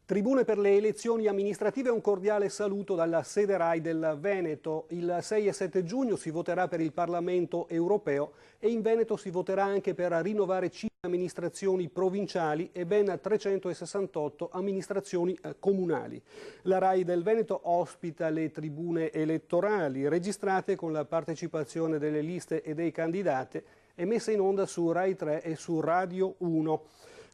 Tribune per le elezioni amministrative, un cordiale saluto dalla sede RAI del Veneto. Il 6 e 7 giugno si voterà per il Parlamento europeo e in Veneto si voterà anche per rinnovare 5 amministrazioni provinciali e ben 368 amministrazioni comunali. La RAI del Veneto ospita le tribune elettorali registrate con la partecipazione delle liste e dei candidati e messe in onda su RAI 3 e su Radio 1.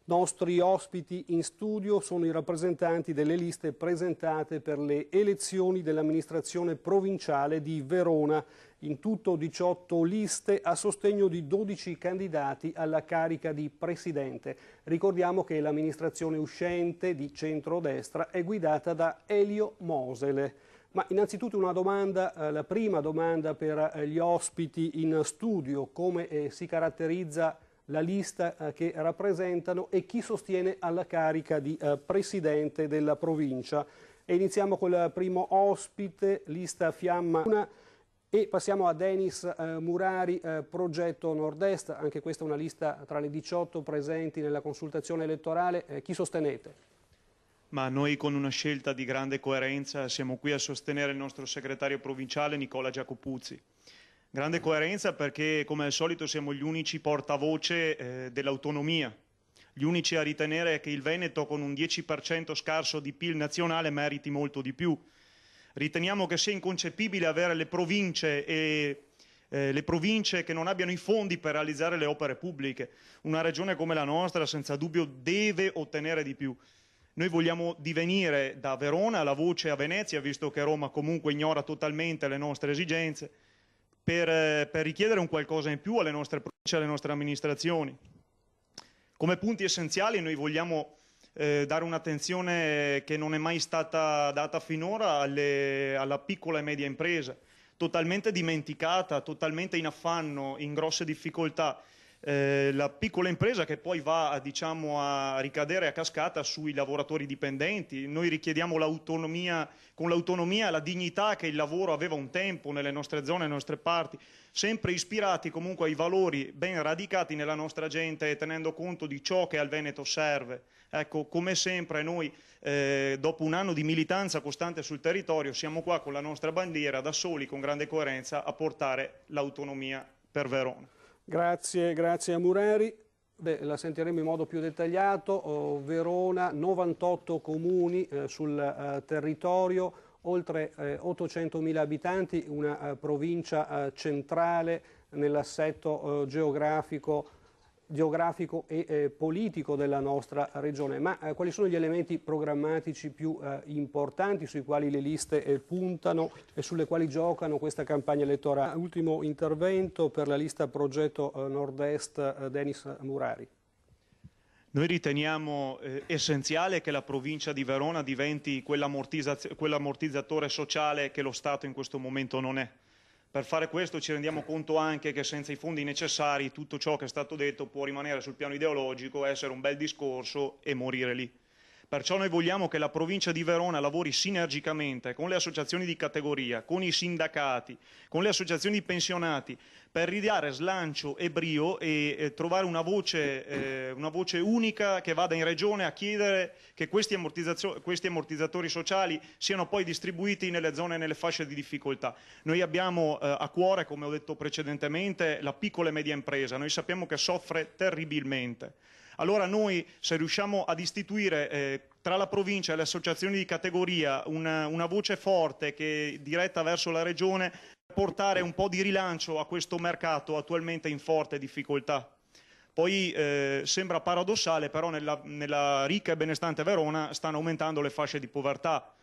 Nostri ospiti in studio sono i rappresentanti delle liste presentate per le elezioni dell'amministrazione provinciale di Verona. In tutto 18 liste a sostegno di 12 candidati alla carica di presidente. Ricordiamo che l'amministrazione uscente di centrodestra è guidata da Elio Mosele. Ma innanzitutto una domanda, la prima domanda per gli ospiti in studio: come si caratterizza la lista che rappresentano e chi sostiene alla carica di presidente della provincia. E iniziamo col primo ospite, lista Fiamma 1, e passiamo a Denis Murari, Progetto Nord-Est. Anche questa è una lista tra le 18 presenti nella consultazione elettorale. Chi sostenete? Ma noi, con una scelta di grande coerenza, siamo qui a sostenere il nostro segretario provinciale Nicola Giacopuzzi. Grande coerenza perché, come al solito, siamo gli unici portavoce dell'autonomia, gli unici a ritenere che il Veneto, con un 10% scarso di PIL nazionale, meriti molto di più. Riteniamo che sia inconcepibile avere le province che non abbiano i fondi per realizzare le opere pubbliche. Una regione come la nostra, senza dubbio, deve ottenere di più. Noi vogliamo divenire da Verona la voce a Venezia, visto che Roma comunque ignora totalmente le nostre esigenze, per richiedere un qualcosa in più alle nostre province e alle nostre amministrazioni. Come punti essenziali noi vogliamo dare un'attenzione che non è mai stata data finora alla piccola e media impresa, totalmente dimenticata, totalmente in affanno, in grosse difficoltà. La piccola impresa che poi va, diciamo, a ricadere a cascata sui lavoratori dipendenti. Noi richiediamo l'autonomia, con l'autonomia, la dignità che il lavoro aveva un tempo nelle nostre zone, nelle nostre parti, sempre ispirati comunque ai valori ben radicati nella nostra gente e tenendo conto di ciò che al Veneto serve. Ecco, come sempre noi, dopo un anno di militanza costante sul territorio, siamo qua con la nostra bandiera, da soli, con grande coerenza, a portare l'autonomia per Verona. Grazie a Murari. La sentiremo in modo più dettagliato. Verona, 98 comuni sul territorio, oltre 800.000 abitanti, una provincia centrale nell'assetto geografico e politico della nostra regione. Ma quali sono gli elementi programmatici più importanti sui quali le liste puntano e sulle quali giocano questa campagna elettorale? Ultimo intervento per la lista Progetto Nord-Est, Denis Murari. Noi riteniamo essenziale che la provincia di Verona diventi quell'ammortizzatore sociale che lo Stato in questo momento non è. Per fare questo ci rendiamo conto anche che senza i fondi necessari tutto ciò che è stato detto può rimanere sul piano ideologico, essere un bel discorso e morire lì. Perciò noi vogliamo che la provincia di Verona lavori sinergicamente con le associazioni di categoria, con i sindacati, con le associazioni di pensionati, per ridare slancio e brio e trovare una voce unica che vada in regione a chiedere che questi ammortizzatori sociali siano poi distribuiti nelle zone e nelle fasce di difficoltà. Noi abbiamo a cuore, come ho detto precedentemente, la piccola e media impresa. Noi sappiamo che soffre terribilmente. Allora noi, se riusciamo ad istituire tra la provincia e le associazioni di categoria una voce forte che è diretta verso la regione, portare un po' di rilancio a questo mercato attualmente in forte difficoltà. Poi sembra paradossale, però nella ricca e benestante Verona stanno aumentando le fasce di povertà.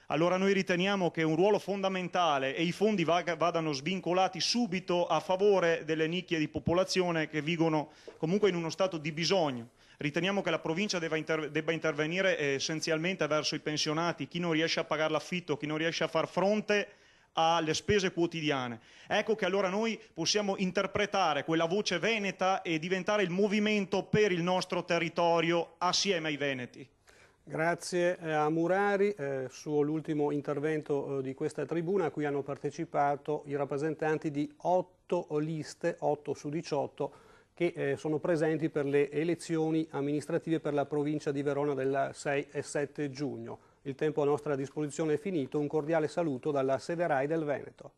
Allora noi riteniamo che un ruolo fondamentale e i fondi vadano svincolati subito a favore delle nicchie di popolazione che vivono comunque in uno stato di bisogno. Riteniamo che la provincia debba intervenire essenzialmente verso i pensionati, chi non riesce a pagare l'affitto, chi non riesce a far fronte alle spese quotidiane. Ecco che allora noi possiamo interpretare quella voce veneta e diventare il movimento per il nostro territorio assieme ai veneti. Grazie a Murari, suo l'ultimo intervento di questa tribuna, a cui hanno partecipato i rappresentanti di 8 liste, 8 su 18, che sono presenti per le elezioni amministrative per la provincia di Verona del 6 e 7 giugno. Il tempo a nostra disposizione è finito, un cordiale saluto dalla sede RAI del Veneto.